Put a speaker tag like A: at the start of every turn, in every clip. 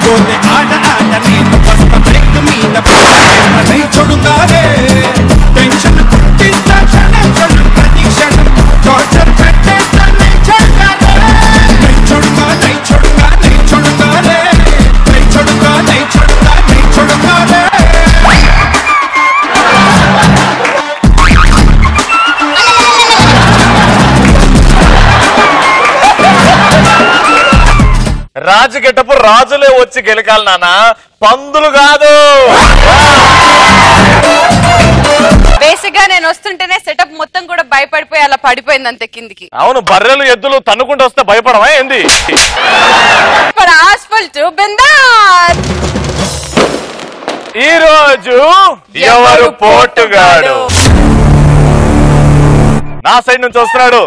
A: ఆడుకోతే ఆట ఆట నేను వస్త బ్రేక్ మీద చూడుగానే టెన్షన్ పుట్టింత క్షణం క్షణం ప్రతి క్షణం టార్చర్ పెట్టేస్తా
B: రాజు గెటపు రాజులే వచ్చి గెలకాలి నాన్న, పందులు కాదు.
C: బేసిక్ గా నేను వస్తుంటేనే సెటప్ మొత్తం కూడా భయపడిపోయి అలా పడిపోయింది అంతే కిందికి.
B: అవును, బర్రెలు ఎద్దులు తన్నుకుంటూ వస్తే భయపడవా ఏంది? ఈ రోజు ఎవరు పోటుగాడు? నా సైడ్ నుంచి వస్తున్నాడు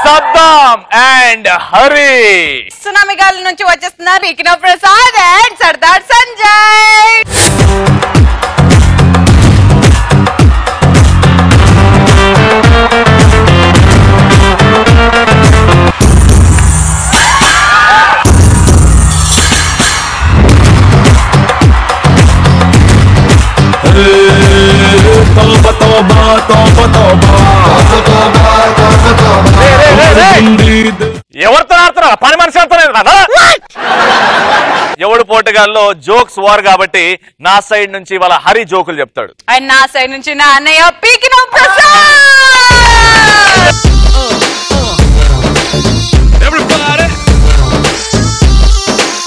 B: సద్దాం అండ్ హరి.
C: సునామీ గాలి నుంచి వచ్చేస్తున్నారు వికినో ప్రసాద్ అండ్ సర్దార్ సంజయ్.
B: ఎవరితో ఆడుతున్నా? పని మనిషి ఆడుతున్నారు కదా. ఎవడు పోటుగాల్లో జోక్స్ వార్ కాబట్టి నా సైడ్ నుంచి వాళ్ళ హరి జోకులు చెప్తాడు.
C: అండ్ నా సైడ్ నుంచి నా అన్నయ్య పీకినో ప్రసాద్.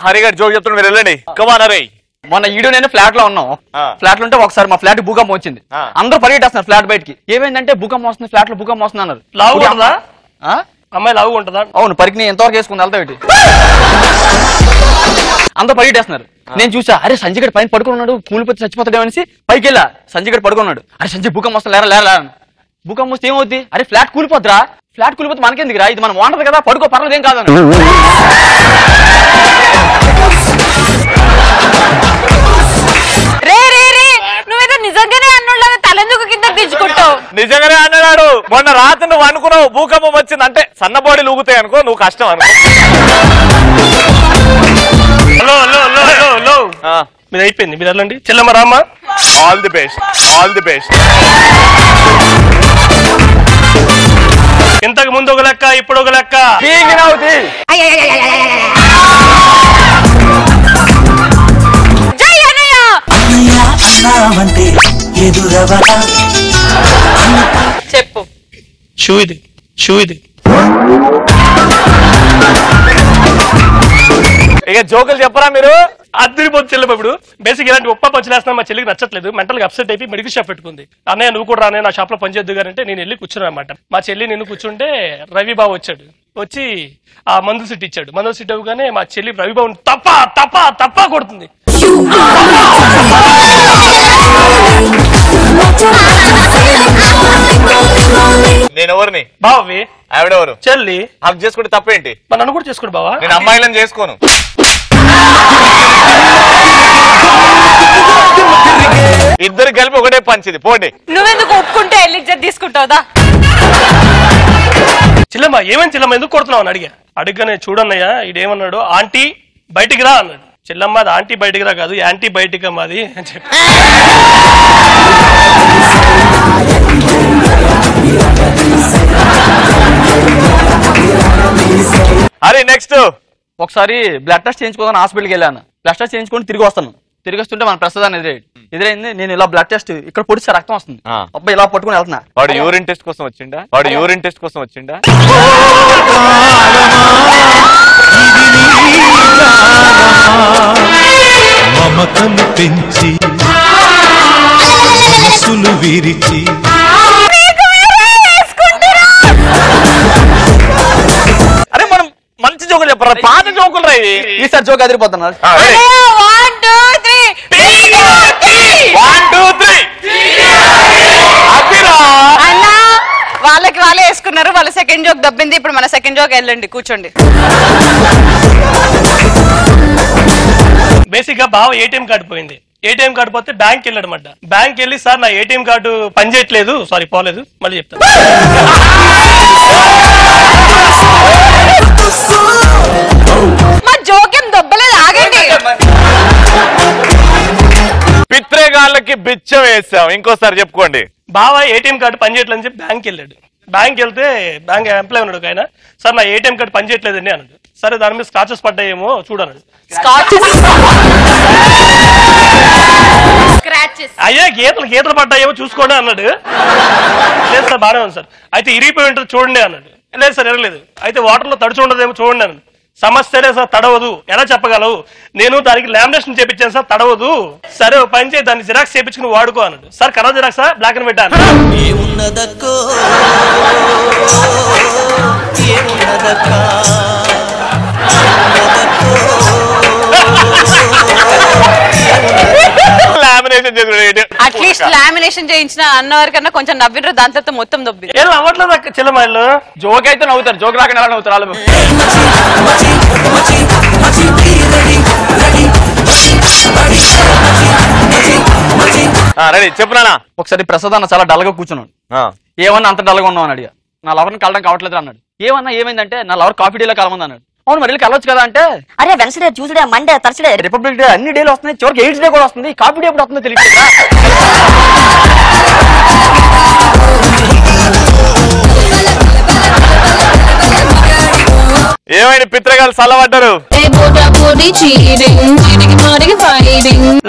B: హరి గారు జోక్ చెప్తాడు, మీరు వెళ్ళండి. కమాన్ హరి.
D: మొన్న ఈడు నేను ఫ్లాట్ లో ఉన్నాం. ఫ్లాట్ లో ఉంటే ఒకసారి మా ఫ్లాట్ భూకంపం వచ్చింది. అందరూ పరిగెట్టేస్తున్నారు ఫ్లాట్ బయటికి. ఏమైందంటే భూకంపం వస్తుంది, ఫ్లాట్ లో భూకంపం వస్తుంది అన్నారు. అమ్మాయి లావుగా ఉంటుందా? అవును, పరికిని ఎంతవరకు వేసుకుంది వెళ్తా పెట్టి అందరూ పరిగెట్టేస్తున్నారు. నేను చూసా, అరే సంజయ్ గడ్ పైన పడుకున్నాడు, కూలిపోతే చచ్చిపోతాడేమనేసి పైకి వెళ్ళా. సంజయ్ గడ్ పడుకున్నాడు. అరే సంజయ్ భూకంపం వస్తా, లేరా లేరా. భూకంపం వస్తే ఏమవుద్ది? అరే ఫ్లాట్ కూలిపోద్దురా. ఫ్లాట్ కూలిపోతే మనకెందుకురా, ఇది మనం వాంటది కదా, పడుకో పర్లేదు ఏం కాదని.
C: నిజంగానే అన్నులాగా తలెందుకు కింద దించుకుంటావు?
B: నిజంగానే అన్నాడు. మొన్న రాత్రి నువ్వు అనుకున్నావు భూకంపం వచ్చింది అంటే సన్నబోడీలు ఊగుతాయి అనుకో, నువ్వు కష్టం అనుకో.
E: మీరు అయిపోయింది, మీరు వెళ్ళండి. చెల్లమ్మ రామ్మ,
B: all the best, all the best.
E: ఇంతకు ముందు ఒక లెక్క, ఇప్పుడు ఒక లెక్క.
C: చెప్పు.
E: షూ ఇది, షూ ఇది.
B: ఇక జోకులు చెప్పరా మీరు?
E: అద్దరిపోతుంది చెల్లెమ్మ. ఇప్పుడు బేసిక్ ఇలాంటి ఉప్ప పచ్చిలేస్తున్నా మా చెల్లికి నచ్చట్లేదు. మెంటల్ గా అప్సెట్ అయిపోయి మెడికల్ షాప్ పెట్టుకుంది. అన్నయ్య నువ్వు కూడా రానే నా షాప్ లో పనిచేద్దు గారంటే నేను వెళ్ళి కూర్చున్నాను అనమాట. మా చెల్లి నేను కూర్చుంటే రవిబాబు వచ్చాడు. వచ్చి ఆ మందు సిట్ ఇచ్చాడు. మందు సిట్ అవ్వగానే మా చెల్లి రవిబాబు తప్ప తప్ప తప్ప కొడుతుంది.
B: నేను ఎవరిని?
E: బావి.
B: ఆవిడెవరు?
E: చెల్లి.
B: హక్ చేసుకుంటే తప్పేంటి?
E: నన్ను కూడా చేసుకోండి బావా.
B: నేను అమ్మాయిలను చేసుకోను. ఇద్దరు కలిపి ఒకటే పంచింది. పోండి.
C: నువ్వెందుకు ఒప్పుకుంటే ఎలిజెట్ తీసుకుంటావుదా?
E: చెల్లమ్మ ఏమని చెల్లమ్మ ఎందుకు కొడుతున్నావు అని అడిగానే చూడన్నయ్యా ఇదేమన్నాడు, ఆంటీ బయటికి రా అన్నాడు. చెల్లమ్మ అది ఆంటీ బయటికి రా కాదు, యాంటీ బయటికి మాది అని చెప్పి.
B: అరే నెక్స్ట్.
D: ఒకసారి బ్లడ్ టెస్ట్ చేయించుకోదాం హాస్పిటల్కి వెళ్ళాను. బ్లడ్ టెస్ట్ చేయించుకొని తిరిగి వస్తాను. తిరిగి వస్తుంటే మన ప్రసాద్ ఎదురైంది. నేను ఇలా బ్లడ్ టెస్ట్ ఇక్కడ పొడిస్తే రక్తం వస్తుంది. అబ్బాయి ఇలా పట్టుకుని వెళ్తున్నా.
B: వాడు యూరిన్ టెస్ట్ కోసం వచ్చిండా? వాడు యూరిన్ టెస్ట్ కోసం వచ్చిండా?
A: మమతను పెంచి మనసులు విరిచి
B: అరే మనం మంచి జోకులు చెప్పరా, పాత జోకులు రా ఇవి.
D: ఈసారి జోక్ అదిరిపోతున్నారు.
C: వాళ్ళకి వాళ్ళే వేసుకున్నారు. వాళ్ళ సెకండ్ జోక్ దబ్బింది. ఇప్పుడు మన సెకండ్ జోక్ వెళ్ళండి, కూర్చోండి.
E: బేసిక్ గా బావ ఏటీఎం కార్డు పోయింది. ఏటీఎం కార్డు పోతే బ్యాంక్ వెళ్ళాడు అన్నమాట. బ్యాంక్ వెళ్ళి సార్ నా ఏటీఎం కార్డు పనిచేయట్లేదు, సారీ పోలేదు, మళ్ళీ చెప్తాను.
C: మా జోక్ ఏం దొబ్బలేదు, ఆగండి.
B: బావకి బిచ్చం వేసాం. ఇంకోసారి చెప్పుకోండి.
E: బావ ఏటీఎం కార్డు పనిచేయట్లేదని చెప్పి బ్యాంక్ వెళ్ళాడు. బ్యాంక్ వెళ్తే బ్యాంక్ ఎంప్లాయ్ ఉన్నాడు ఆయన. సార్ నా ఏటీఎం కార్డు పనిచేయట్లేదండి అన్నాడు. సరే దాని మీద స్కాచెస్ పడ్డాయేమో చూడన్నాడు. అయ్యా గీతలు పడ్డాయేమో చూసుకోండి అన్నాడు. లేదు సార్ బాగానే ఉంది సార్. అయితే ఇరిగిపోయి ఉంటుంది చూడండి అన్నాడు. లేదు సార్ ఎరగలేదు. అయితే వాటర్లో తడిచి ఉండదేమో చూడండి అన్నాడు. సమస్యలే సార్ తడవదు, ఎలా చెప్పగలవు? నేను దానికి లామినేషన్ చేపించాను సార్, తడవదు. సరే పని చేయి, దాన్ని జిరాక్స్ చేపించుకుని వాడుకో అన్నాడు. సార్ కలర్ జిరాక్సా బ్లాక్ అండ్ వైట్ అన్నాడు.
C: అట్లీస్ట్ లామినేషన్ చేయించిన అన్నవారి కన్నా కొంచెం నవ్వినరు, దాని తర్వాత మొత్తం దొబ్బి.
E: ఏం నవ్వట్లేదు అక్క చిల్లమాయలు.
D: జోక్ అయితే నవ్వుతారు, జోక్ రాకుండా ఎలా నవ్వుతారు వాళ్ళు.
B: రెడీ చెప్పునా.
D: ఒకసారి ప్రసాద్ అన్న చాలా డల్ గా కూర్చున్నాడు. ఏమన్నా అంత డల్ గా ఉన్నావు అని అడిగా. నా లవర్ని కలడం కావట్లేదు అన్నాడు. ఏమన్నా ఏమైందంటే నా లవర్ కాఫీ డేలో కలమంది అన్నాడు. అవును మరి కలవచ్చు కదా అంటే,
F: అరే Wednesday Tuesday Monday Thursday
D: republic day అన్ని డేలు వస్తున్నాయి, చివరికి ఎయిడ్స్ డే కూడా వస్తుంది, కాఫీ డే ఎప్పుడు వస్తుందో తెలియదు.
B: ఏమైనా పిత్రగాలు చల్లబడ్డారు.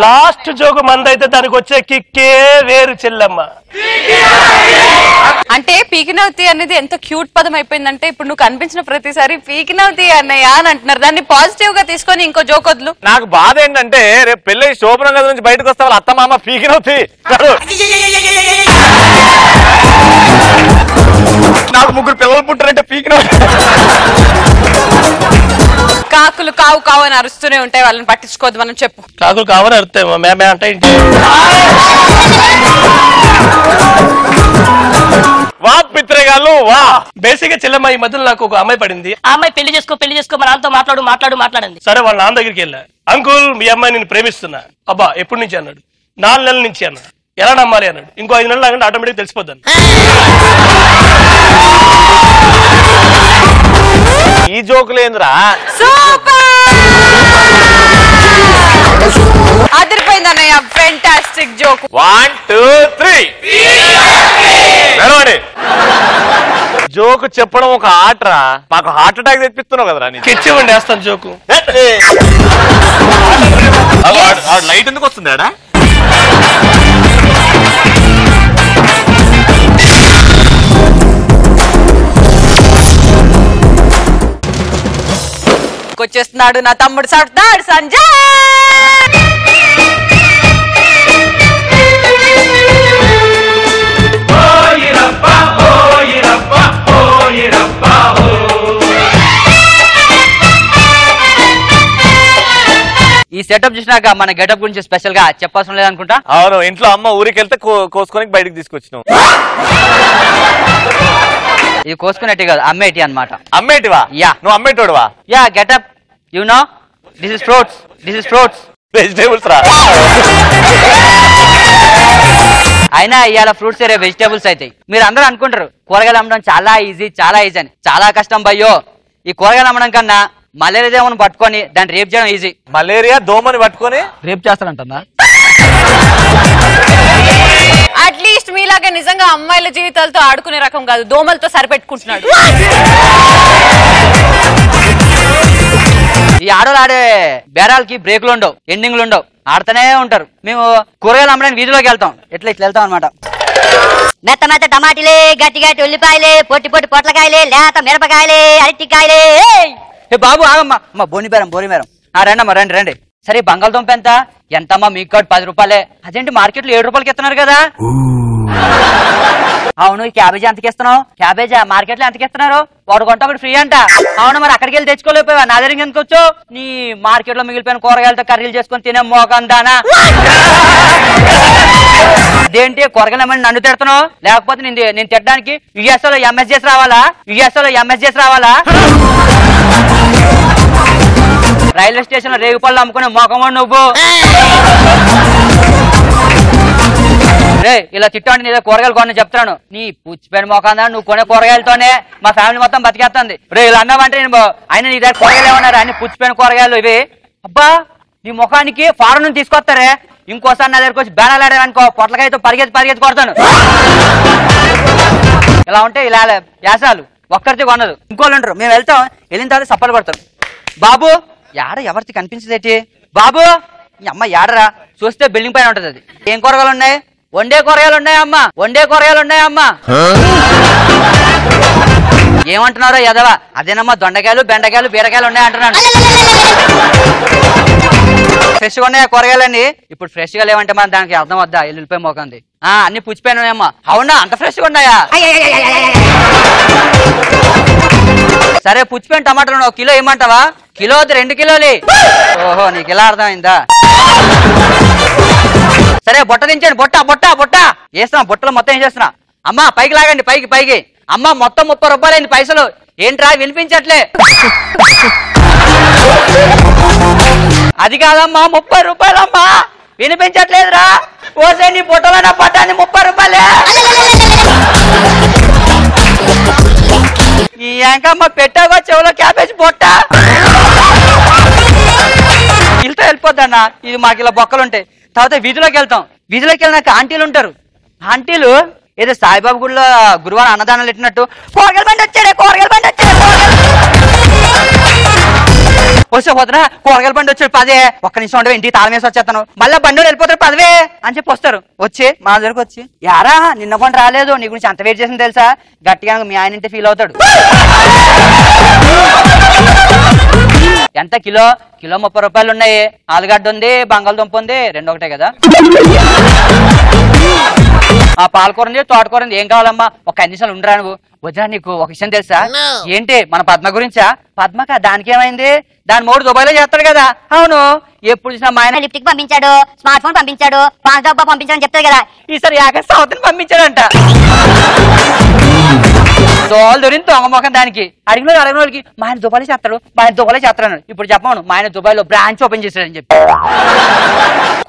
E: లాస్ట్ జోకు మందైతే దానికి వచ్చే కిక్కే వేరు చెల్లమ్మ.
C: అంటే పీకినవుతి అనేది ఎంత క్యూట్ పదం అయిపోయిందంటే ఇప్పుడు నువ్వు కనిపించిన ప్రతిసారి పీకినవుతి అన్నయ్య అని అంటున్నారు. దాన్ని పాజిటివ్ గా తీసుకొని ఇంకో జోక్ వద్దు.
B: నాకు బాధ ఏంటంటే రేపు పెళ్లి శోభనం గది నుంచి బయటకు వస్తే వాళ్ళ అత్త మామ పీకినవుతి.
D: నాకు ముగ్గురు పిల్లలు పుట్టారంటే పీకినవుతి.
C: కాకులు కావు కావు అని అరుస్తూనే ఉంటాయి, వాళ్ళని పట్టించుకోవద్దు మనం. చెప్పు.
E: కాకులు కావని అరుతాయేమో మేమే అంటే
B: వా పిత్రగాళ్ళు వా.
E: బేసిక్ గా చెల్లమ్మ ఈ మధ్యలో నాకు ఒక అమ్మాయి పడింది.
F: ఆ అమ్మాయి పెళ్లి చేసుకో మా నాన్నతో మాట్లాడండి.
E: సరే వాళ్ళ నాన్న దగ్గరికి వెళ్ళా. అంకుల్ మీ అమ్మాయి నేను ప్రేమిస్తున్నా. అబ్బా ఎప్పటి నుంచి అన్నాడు. 4 నెలల నుంచి అన్నాడు. ఎలా నమ్మాలి అన్నాడు. ఇంకో 5 నెలలు ఆగండి ఆటోమేటిక్ తెలిసిపోద్దాను.
B: ఈ జోకులేంద్రా.
C: అదిరిపోయింది అన్నయ్య, ఫెంటాస్టిక్ జోక్.
B: 1 2 3 జోకు చెప్పడం ఒక ఆటరా. మాకు హార్ట్ అటాక్ తెప్పిస్తున్నావు కదరా.
E: కిచ్చివ్వండి వేస్తాను జోకు.
B: లైట్ ఎందుకు వస్తుంది ఆడా?
C: వచ్చేస్తున్నాడు నా తమ్ముడు సర్దార్ సంజయ్.
D: ఈ సెటప్ చూసినాక మన గెటప్ గురించి స్పెషల్ గా చెప్పాల్సిన లేదనుకుంటా.
B: అవును, ఇంట్లో అమ్మ ఊరికి వెళ్తే కోసుకొని బయటకు తీసుకొచ్చినావు.
D: ఇది కోసుకునేటి కాదు, అమ్మేటి అన్నమాట.
B: అమ్మేటివా?
D: యా.
B: నువ్వు అమ్మేటోడువా?
D: Yeah get up you know this is fruits
B: vegetables రా.
D: అయినా ఇవాళ ఫ్రూట్స్ రే వెజిటేబుల్స్ అవుతాయి. మీరు అందరూ అనుకుంటారు కూరగాయలు అమ్మడం చాలా ఈజీ అని. చాలా కష్టం భయ్యో. ఈ కూరగాయలు అమ్మడం కన్నా మలేరియా దోమను పట్టుకొని దాన్ని రేప్ చేయడం ఈజీ.
B: మలేరియా దోమని పట్టుకొని
D: రేప్ చేస్తానంటుందా?
C: అట్లీస్ట్ మీలాగా నిజంగా అమ్మాయిల జీవితాలతో ఆడుకునే రకం కాదు, దోమలతో సరిపెట్టుకుంటున్నాడు.
D: ఈ ఆడోళ్ళు ఆడే బేరాలకి బ్రేకులు ఉండవు, ఎండింగ్లు ఉండవు, ఆడుతూనే ఉంటారు. మేము కూరగాయలు అమ్మడానికి వీధిలోకి వెళ్తాం, ఇట్లా వెళ్తాం అనమాట.
F: మెత్త టమాటీలే, గట్టి ఉల్లిపాయలే, పొట్టి పొట్లకాయలే, లేత మిరపకాయలే, అరటికాయలే.
D: ఏ బాబు ఆగమ్మా, అమ్మ బోనిబేరం. రండమ్మా రండి. సరే బంగాళదుంప ఎంతమ్మా? మీకు కాదు 10 రూపాయలే. అదేంటి మార్కెట్లో 7 రూపాయలకి ఇస్తున్నారు కదా? అవును. ఈ క్యాబేజీ ఎంతకి ఇస్తున్నావు? క్యాబేజా మార్కెట్ లో ఎంతకి ఇస్తున్నారు? 1 గంట ఒకటి ఫ్రీ అంట. అవును, మరి అక్కడికి వెళ్ళి తెచ్చుకోలేకపోయావా? నా దగ్గర ఎందుకు వచ్చావు? నీ మార్కెట్ లో మిగిలిపోయిన కూరగాయలతో కర్రీలు చేసుకొని తినే మోకందానా. అదేంటి కూరగాయలు ఏమని నన్ను తిడుతున్నావు? లేకపోతే నేను తిట్టడానికి యుఎస్ఓలో ఎంఎస్ చేసి రావాలా? రైల్వే స్టేషన్ లో రేగుపళ్ళు అమ్ముకునే మోకమో నువ్వు. రే ఇలా తిట్టండి, నేను కూరగాయలు కొని చెప్తాను. నీ పుచ్చిపోయిన మోకందా, నువ్వు కొనే కూరగాయలతోనే మా ఫ్యామిలీ మొత్తం బతికేస్తుంది. రే ఇలా అన్నావంటే ఆయన నీ దగ్గర కూరగాయలు ఏమన్నారు? అన్ని పుచ్చిపోయిన కూరగాయలు ఇవి. అబ్బా నీ ముఖానికి ఫారెన్ నుంచి తీసుకొస్తారే,
G: ఇంకోసారి నా దగ్గరకు వచ్చి బేడాలు ఆడావనుకో పొట్లకాయతో పరిగెత్తి కొడతాను. ఇలా ఉంటే ఇలా యాసాలు ఒక్కరితో కొనదు. ఇంకోళ్ళు ఉంటారు, మేము వెళ్తాం, వెళ్ళిన తర్వాత సప్పలు కొడతాం. బాబు యాడ ఎవరికి కనిపించదేటి? బాబు ఈ అమ్మ యాడరా? చూస్తే బిల్డింగ్ పైన ఉంటది. అది ఏం కూరగాయలు ఉన్నాయి? వండే కూరగాయలు ఉన్నాయమ్మా, వండే కూరగాయలు ఉన్నాయమ్మా. ఏమంటున్నారో ఎదవా? అదేనమ్మా దొండకాయలు బెండకాయలు బీరకాయలు ఉన్నాయి అంటున్నాను. ఫ్రెష్ గా ఉన్నాయా కూరగాయలన్నీ? ఇప్పుడు ఫ్రెష్ గా లేవంటే మనం దానికి అర్థం వద్దా? వెళ్ళిపోయి మోకంది. అన్ని పుచ్చిపోయినాయమ్మా. అవునా, అంత ఫ్రెష్ గా ఉన్నాయా? సరే పుచ్చిపోయిన టమాటాలు 1 కిలో ఇమ్మంటావా? కిలో 2 కిలోలు. ఓహో నీకు ఇలా అర్థమైందా? సరే బొట్ట దించండి. బొట్ట వేస్తున్నా. బొట్టలో మొత్తం ఏం చేస్తున్నా? అమ్మా పైకి లాగండి, పైకి. అమ్మ మొత్తం 30 రూపాయలు అయింది పైసలు. ఏంట్రా వినిపించట్లే? అది కాదమ్మా 30 రూపాయలమ్మా, వినిపించట్లేదురా. ఓసే నీ బొట్టలో నా పట్టాన్ని 30 రూపాయలే. ఈ ఏంకమ్మ పెట్టావా చెవులో క్యాబేజ్ బొట్ట? ఇల్తో వెళ్ళిపోద్దన్న. ఇది మాకు ఇలా బొక్కలు ఉంటాయి. తర్వాత వీధిలోకి వెళ్తాం. వీధిలోకి వెళ్ళినాక ఆంటీలు ఉంటారు. ఆంటీలు ఏదో సాయిబాబు గుడిలో గురువారం అన్నదానాలు పెట్టినట్టు కూరగాయల బండి వచ్చాడే వస్తే పోతున్నా కూరగాయల బండి వచ్చాడు 10 ఒక్క నిమిషం ఉండవు ఇంటికి తాళం వేసి వచ్చేస్తాను. మళ్ళీ బండి వెళ్ళిపోతారు 10 అని చెప్పి వస్తారు. వచ్చి మా దగ్గరకు వచ్చి యారా నిన్న కొని రాలేదు, నీ గురించి అంత వెయిట్ చేసింది తెలుసా? గట్టిగా మీ ఆయన ఇంటే ఫీల్ అవుతాడు. ఎంత కిలో? కిలో 30 రూపాయలు ఉన్నాయి. ఆలుగడ్డ ఉంది, బంగాళదుంప ఉంది, 2 ఒకటే కదా. పాలకూర ఉంది, తోటకూర ఉంది. ఏం కావాలమ్మా? ఒక 5 నిమిషాలు ఉండరా నువ్వు? వద్దా నీకు ఒక విషయం తెలుసా? ఏంటి? మన పద్మ గురించా? పద్మక దానికి ఏమైంది? దాని మూడు దుబాయ్లో చేస్తాడు కదా. అవును, ఎప్పుడు చూసినా మా ఆయన
F: లిప్టిక్ పంపించాడు, స్మార్ట్ ఫోన్ పంపించాడు, 5 డబ్బా పంపించాడని చెప్తాడు కదా.
G: ఈసారి సౌత్ పంపించాడంట. దోలు దొరింది దొంగ మొఖం దానికి. అడిగిన వాళ్ళకి మా ఆయన దుబాయ్లో చేస్తాడు, మా ఆయన దుబాయ్లో చేస్తాడు. ఇప్పుడు చెప్పను, మా ఆయన దుబాయ్లో బ్రాంచ్ ఓపెన్ చేశాడని చెప్పి.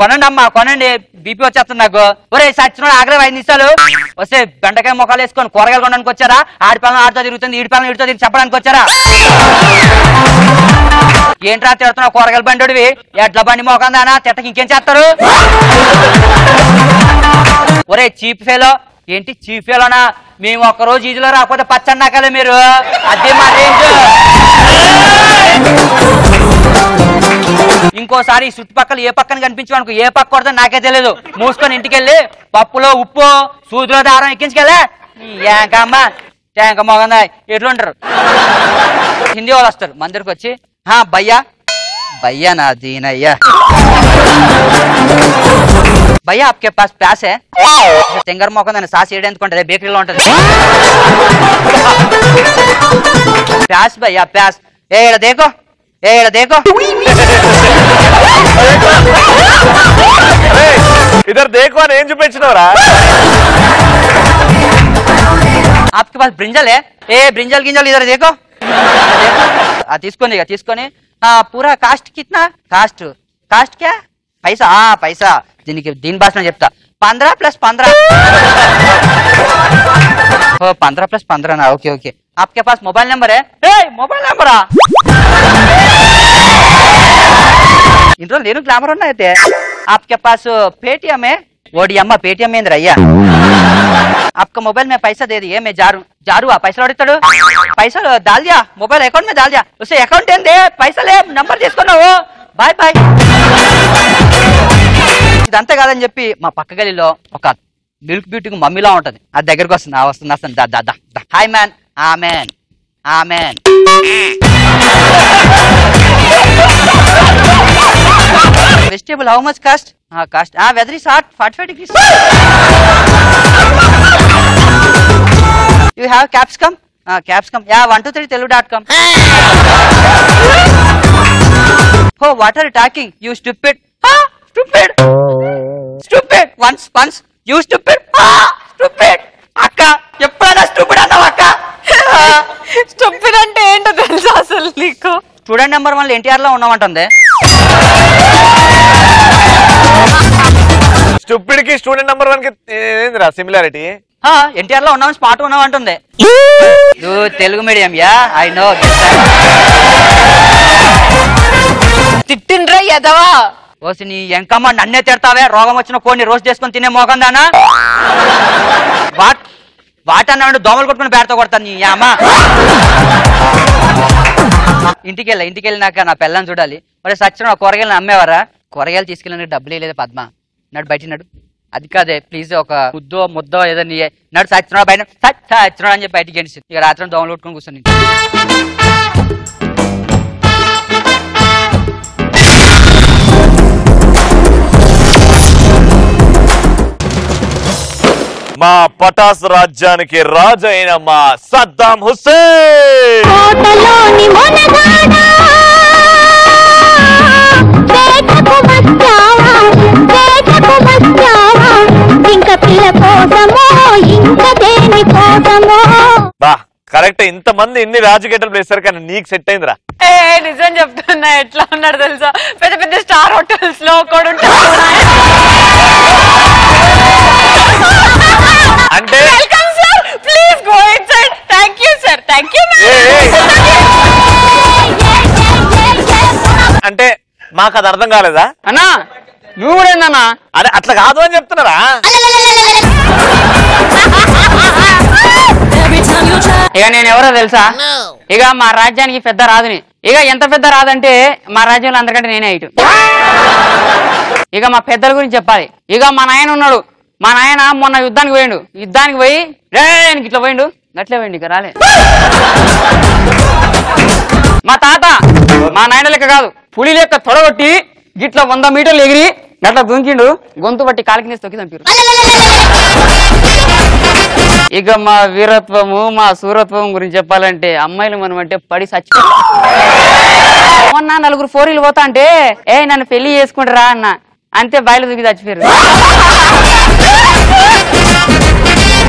G: కొనండి అమ్మా కొనండి, బీపీ వచ్చేస్తుంది నాకు. ఒరే సచ్చినోడు ఆగ్రహం 5 నిమిషాలు వస్తే బెండకాయ మొక్కలు వేసుకొని కూరగాయలు కొనడానికి వచ్చారా? ఆడిపాలన ఆడుతో తిరుగుతుంది, ఈడిపాలన ఈడితో తిరిగి చెప్పడానికి వచ్చారా? ఏంట్రా తిడుతున్నావు? కూరగాయల బండివి ఎడ్ల బండి మోకం దానా తిట్టకి ఇంకేం చేస్తారు? ఒరే చీప్ ఫేలో. ఏంటి చీఫ్ ఫేలోనా? మేము ఒక్కరోజు ఈజీలో రాకపోతే పచ్చన్నాకలే మీరు. అదే మా రేంజ్. ఇంకోసారి ఈ చుట్టుపక్కల ఏ పక్కన కనిపించమనుకో, ఏ పక్క కొడతా నాకే తెలియదు. మూసుకొని ఇంటికి వెళ్ళి పప్పులో ఉప్పు సూదిలో దారం ఎక్కించుకెళ్ళా. ఏంకమ్మా ట్యాంక మొగందా ఎట్లుంటారు? హిందీ వాళ్ళు వస్తారు మన దగ్గరకు వచ్చి, భయ్యా भैया ना दीनయ్యా भैया आपके पास प्यास है? తెంగర మొక్కం దాన్ని సాస్ ఏడెందుకుంటది, బేకరీలో ఉంటది. प्यास भैया प्यास. ఏ ఇక్కడ దేకో, ఏ ఇక్కడ దేకో.
B: ఇద్దరు దేకో అని ఏం చూపించినవరా?
G: आपके पास ब्रिंजल है? ఏ బ్రింజల్ గింజల్ ఇద్దరు దేకో. తీసుకొని ఇక తీసుకొని पूरा कास्ट कितना? कास्ट क्या? पैसा. पैसा దీని భాషలో చెప్తా. 15 + 15. 15 + 15 ना. Okay okay. आपके पास मोबाइल नंबर है? मोबाइल नंबर इंట్లో लेनु ग्लैमर ఉన్నాయితే. आपके पास पेटीएम है? ఓడి అమ్మ पेटीएम ఏంద్ర అయ్యా. आपका मोबाइल में पैसा दे दिए, मैं जारू पैसा అడుగుతాడు. पैसा डाल दिया, मोबाइल अकाउंट में डाल दिया. उसे अकाउंट दे, पैसा ले, नंबर తీసుకున్నావు, బాయ్ బాయ్. ఇదంతా కాదని చెప్పి మా పక్క గదిలో ఒక మిల్క్ బ్యూటీకి మమ్మీలా ఉంటది. అది దగ్గరకు వస్తుంది. దా hi man. Amen amen. Vegetable how much cost? Cost weather is hot 45 degrees. You have capsicum? Capsicum. Yeah, 123telugu.com. Oh, what are you talking? You stupid. Stupid. Stupid. Once. You stupid. Stupid. అక్క ఎప్పుడైనా stupid అన్నావు అక్క?
C: Stupid అంటే ఏంటో తెలుసా అసలు నీకు?
G: Student number 1 NTR లో ఉన్నామంటుంది.
B: స్టూపిడ్ కి స్టూడెంట్ నెంబర్ 1 కి ఏందిరా సిమిలారిటీ?
G: ఎన్టీఆర్ లో ఉన్నాం, స్మార్ట్ ఉన్నాం అంటుంది. నువ్వు Telugu medium. Yeah I know.
C: తిట్టిండ్రా ఎదవా.
G: ఓసి నీ ఎంకమ్మ నన్నే తిడతావే, రోగం వచ్చిన కోడిని రోజు చేసుకొని తినే మోగం దానా? వాటన్నాడు దోమలు కొట్టుకుని బేడతో కొడతాను నీ అమ్మ. ఇంటికెళ్ళినాక నా పిల్లని చూడాలి. మరి సచ్చిన కూరగాయలు అమ్మేవారా? కూరగాయలు తీసుకెళ్ళిన డబ్బులు లేదు పద్మ. నడు బయట నడు. అది కాదే ప్లీజ్, ఒక ముద్దో ఏదో నీ నడు సచ్చినాడు బయట సచ్చినాడు అని చెప్పి బయటికి గెలిచి ఇక రాత్రి దోమలు కొట్టుకుని కూర్చొని
B: మా పటాస్ రాజ్యానికి రాజు అయిన మా సద్దాం హుస్సేన్ బా కరెక్ట్. ఇంతమంది ఇన్ని రాజకీయాలు వేస్తారు కానీ నీకు సెట్ అయిందిరా.
C: నిజం చెప్తున్నా, ఎట్లా ఉన్నాడు తెలుసా, పెద్ద పెద్ద స్టార్ హోటల్స్ లో కూడా ఉంటాడు.
B: అంటే
C: welcome sir, please go inside. Thank you sir, thank you.
B: అంటే మాకు అది అర్థం కాలేదా
D: అన్నా? నువ్వు కూడా ఏందన్నా?
B: అరే అట్లా కాదు అని చెప్తున్నారా?
D: ఇక నేను ఎవరో తెలుసా? ఇక మా రాజ్యానికి పెద్ద రాజుని. ఇక ఎంత పెద్ద రాదంటే మా రాజ్యంలో అందరికంటే నేనే ఇటు. ఇక మా పెద్దల గురించి చెప్పాలి. ఇక మా నాయన ఉన్నాడు. మా నాయన మొన్న యుద్ధానికి పోయిండు. యుద్ధానికి పోయి ఇట్లా పోయిండు, గట్లే పోయిండు, ఇక రాలే. మా తాత మా నాయన లెక్క కాదు, పులి లెక్క తొడగొట్టి గిట్లా 100 మీటర్లు ఎగిరి గట్లా దుంకిండు. గొంతు పట్టి కాలికి నీసి తొక్కి చంపారు. ఇక మా వీరత్వము మా సూరత్వం గురించి చెప్పాలంటే అమ్మాయిలు మనం అంటే పడి చచ్చి మొన్న 4 ఫోరీలు పోతా అంటే నన్ను పెళ్లి చేసుకుంటారా అన్న, అంతే బయలు దూకి చచ్చిపోయారు.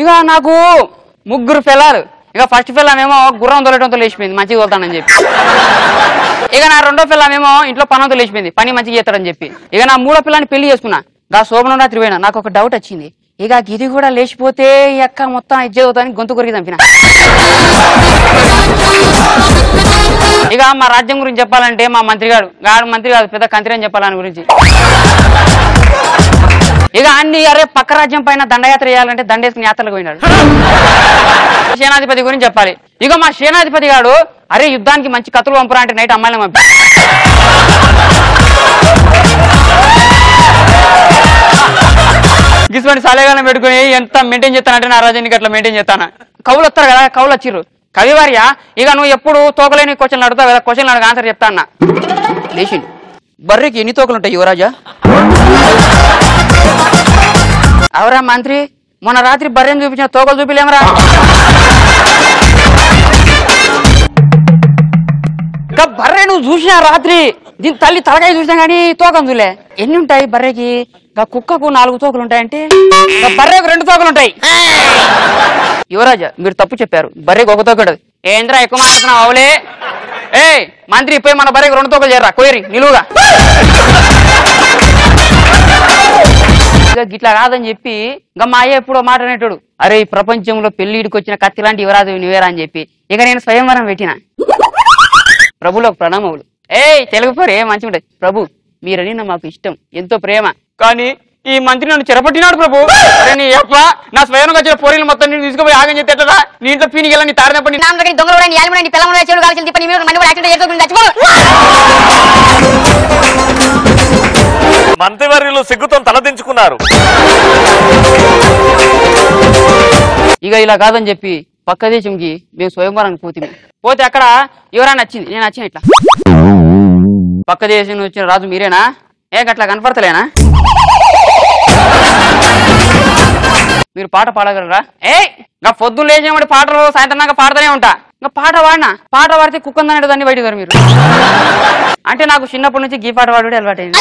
D: ఇక నాకు 3 పిల్లలు. ఇక ఫస్ట్ పిల్లమేమో గుర్రం తోలేటంతో లేచిపోయింది, మంచిగా తోలుతానని చెప్పి. ఇక నా 2వ పిల్లమేమో ఇంట్లో పనంతో లేచిపోయింది, పని మంచిగా చేస్తాడని చెప్పి. ఇక నా 3వ పిల్లని పెళ్లి చేసుకున్నా. గా శోభనం రాత్రి పోయినా. నాకు ఒక డౌట్ వచ్చింది, ఇక గిది కూడా లేచిపోతే ఈ అక్క మొత్తం ఇచ్చేదని గొంతు కొరికి చంపిన. ఇక మా రాజ్యం గురించి చెప్పాలంటే మా మంత్రి గారు పెద్ద కంత్రి అని చెప్పాలని గురించి. ఇక అన్ని అరే పక్క రాజ్యం పైన దండయాత్ర చేయాలంటే దండేసుకుని యాత్రలకు పోయినాడు. సేనాధిపతి గురించి చెప్పాలి. ఇక మా సేనాధిపతి గారు అరే యుద్ధానికి మంచి కత్తులు పంపురా అంటే నైట్ అమ్మాయిని పంపి గిసువంటి సలేగాలను పెట్టుకుని ఎంత మెయింటైన్ చేస్తానంటే నా రాజ్యానికి అట్లా మెయింటైన్ చేస్తాను. కవులు వస్తారు కదా, కవులు వచ్చిర్రు. కవివార్య ఇక నువ్వు ఎప్పుడు తోకలేని క్వశ్చన్లు అడుగుతావు కదా, క్వశ్చన్లు అడుగు ఆన్సర్ చెప్తా అన్న. లేచిండు. బర్రెకి ఎన్ని తోకలు ఉంటాయి యువరాజా? అవరా మంత్రి, మొన్న రాత్రి బర్రెని చూపించిన తోకలు చూపిలేమరా? బర్రె నువ్వు చూసినా రాత్రి, దీని తల్లి తలకాయ చూసినా కానీ తోకం చూలే. ఎన్ని ఉంటాయి బర్రెకి? కుక్కకు 4 తోకలు ఉంటాయంటే బర్రెకు 2 తోకలు ఉంటాయి. యువరాజా మీరు తప్పు చెప్పారు, బర్రెకి 1 తోక ఉంటుంది. ఏంద్రా ఎక్కువ మాట్లాడుతున్నావు అవులే? మంత్రి పోయి మన బర్రెకి 2 తోకలు చేరరా, కోయరి నిలువుగా. గిట్లా కాదని చెప్పి ఇంకా మా అయ్య ఎప్పుడో మాట అనేటోడు, అరే ఈ ప్రపంచంలో పెళ్లిడికి వచ్చిన కత్తి లాంటి యువరాజు నువ్వేరా అని చెప్పి. ఇక నేను స్వయంవరం పెట్టిన. ప్రభులకు ప్రణామములు. తెలుగు పోరు మంచిగా ఉంటుంది. ప్రభు మీరని మాకు ఇష్టం, ఎంతో ప్రేమ. కానీ ఈ మంత్రి నన్ను చెరపట్టినాడు ప్రభు. నీ అప్ప నా స్వయంగా వచ్చిన పోరీలు మొత్తం నేను తీసుకుపోయి ఆగం చేస్తే ఎట్లా? నీ ఇంట్లో పీనికి వెళ్ళి తారినప్పటి
B: మంత్రివర్యులు సిగ్గుతో తలదించుకున్నారు.
D: ఇక ఇలా కాదని చెప్పి పక్క దేశంకి మేము స్వయంవరానికి పోతే అక్కడ ఎవరైనా నచ్చింది, నేను నచ్చిన ఇట్లా పక్క దేశం వచ్చిన రాజు మీరేనా? గట్లా కనపడతలేనా? మీరు పాట పాడగలరా? ఇంకా పొద్దున్న లేచేమడి పాటలు సాయంత్రం దాకా పాడుతూనే ఉంటా. ఇంకా పాట పాడితే కుక్కందనేది దాన్ని బయట గారు మీరు. అంటే నాకు చిన్నప్పటి నుంచి గీ పాట పాడు అలవాటైంది.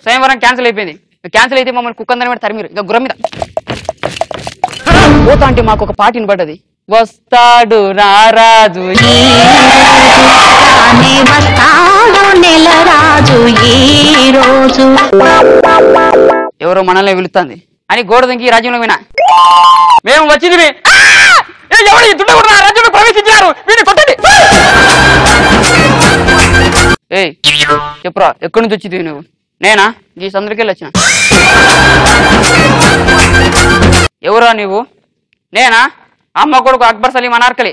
D: స్వయంవరం క్యాన్సిల్ అయిపోయింది. క్యాన్సిల్ అయితే మమ్మల్ని కుక్కందని బట్టి తరిమిరు. ఇక గుర్రం మీద పోతా అంటే మాకు ఒక పాట వినపడ్డది, వస్తాడు నారాజు ఎవరో మనల్ని వెళుతుంది అని గోడ దింకి రాజ్యంలో వినా. మేము వచ్చింది రాజ్యంలో ప్రవేశించారు, వీడిని కొట్టండి.
G: ఏయ్ చెప్పురా, ఎక్కడి నుంచి వచ్చింది నువ్వు? నేనా? ఈ సందరికెళ్ళి వచ్చిన. ఎవరా నువ్వు? నేనా? అమ్మ కొడుకు అక్బర్ సలీం అనార్కలి.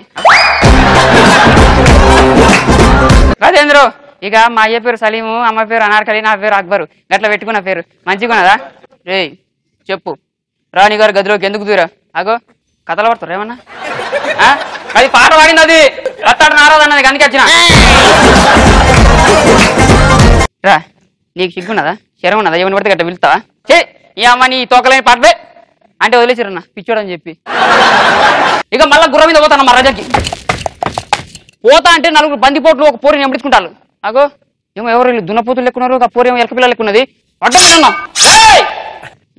G: రాజేంద్ర, ఇక మా అయ్య పేరు సలీము, అమ్మ పేరు అనార్కలి, నా పేరు అక్బరు. గట్లా పెట్టుకున్న పేరు మంచిగున్నదా? రేయ్ చెప్పు, రాణి గారు గదిలోకి ఎందుకు దూరా? అగో కథలు పడతారు ఏమన్నా? అది పాట పాడింది, అది కత్తాడు నారాదన్నది, కనుక వచ్చిన. రా, నీకు సిగ్గున్నదా? శరం ఉన్నదా? ఏమని పడితే గట్ట పిలుస్తావా? చే ఈ అమ్మ నీ తోకలేని పాటవే అంటే వదిలేసిరన్నా పిచ్చోడని చెప్పి. ఇక మళ్ళా గుర్రం మీద పోతాను మా రాజాకి. పోతా అంటే 4 బందిపోట్లు ఒక పోరిని ఎంబడించుకుంటారు. అగో ఏమో ఎవరు దున్నపోతులు లెక్కున్నారు, ఒక పోరు ఏమో ఎలక పిల్లలు లెక్కున్నది. అడ్డన్నా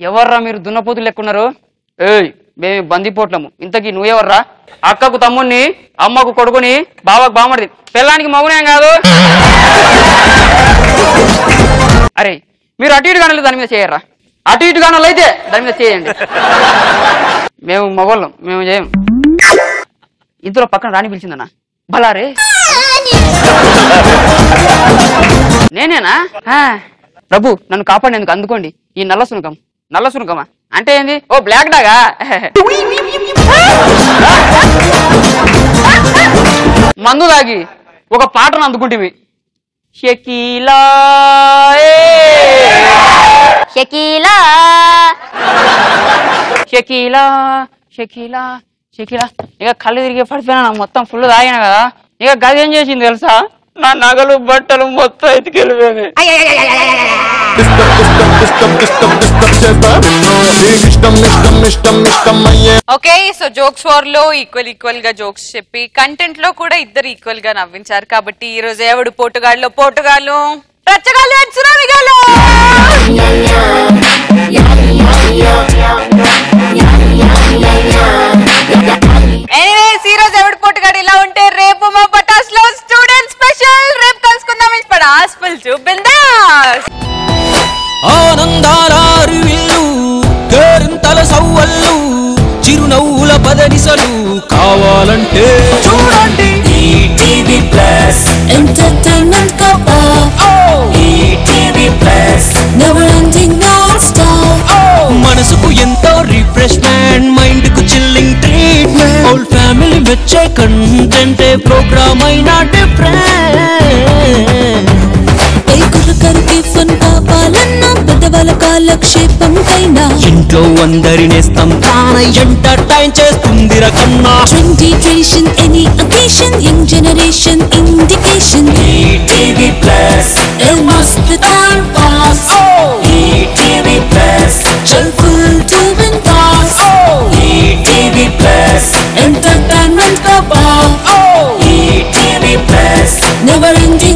G: ఎవర్రా మీరు దున్నపోతులు లెక్కున్నారు? ఏయ్ మేము బందిపోట్లము. ఇంతకీ నువ్వెవర్రా? అక్కకు తమ్ముడిని, అమ్మకు కొడుకుని, బావకు బామడిది, పిల్లానికి మగునేం కాదు. అరే మీరు అటు ఇటు గానలు దాని మీద చేయర్రా. అటు ఇటు గానలు అయితే దాని మీద చేయండి. మేము మగోళ్ళం, మేము చేయం. ఇందులో పక్కన రాణి పిలిచిందన్నా. బలారే నేనేనా? ప్రభు నన్ను కాపాడేందుకు అందుకోండి ఈ నల్ల సునకం. నల్ల సునకమా అంటే ఏంది? ఓ బ్లాక్ డాగా. మందు దాగి ఒక పాటను అందుకుంటేవి. షకీలా
F: షకీలా
G: షకీలా షకీలా షకీలా. ఇక కళ్ళు తిరిగి పడిపోయినా, మొత్తం ఫుల్ తాగినా కదా. ఇక గది ఏం చేసింది తెలుసా? నా నగలు బట్టలు మొత్తం ఎత్తుకెళ్ళిపోయింది.
C: ఓకే, సో జోక్స్ వార్ లో ఈక్వల్ గా జోక్స్ చెప్పి కంటెంట్ లో కూడా ఇద్దరు ఈక్వల్ గా నవ్వించారు. కాబట్టి ఈ రోజు ఎవడు పోటుగాళ్ళు పోటుగాళ్ళు, రచ్చగాళ్ళు సునామిగాళ్ళు. ఎనీవేస్ ఈ రోజు ఎవడు పోటుగాడు ఇలా ఉంటే, రేపు మా పటాస్ లో స్టూడెంట్ స్పెషల్. రేపు కలుసుకుందాం. పటాస్ ఫుల్ టు బిందాస్.
H: ఆనందాల అరువిల్లు, కేరింతల సవ్వళ్ళు, చిరునవ్వుల పదనిసలు కావాలంటే చూడండి ETV plus. Entertainment cover ETV plus, never ending non stop. మనసుకు ఎంతో రిఫ్రెష్మెంట్, మైండ్ కు చిల్లింగ్ ట్రీట్మెంట్, హోల్ ఫ్యామిలీ వచ్చే కంటెంట్, ప్రోగ్రామ్ అయినా డిఫరెంట్. కరుకి ఫన్ కావాలన్నా, పెద్దవాళ్ళ కాలక్షేపం కైనా, ఇంట్లో అందరినేస్తాం తానై ఎంటర్టైన్ చేస్తుంది రకన్నా. Trendy tradition any occasion, young generation indication. ETV plus మస్త్ టైం పాస్. ఈటీవీ ప్లస్ చల్ full to bindaas. ETV plus entertainment కా boss. ETV plus never ending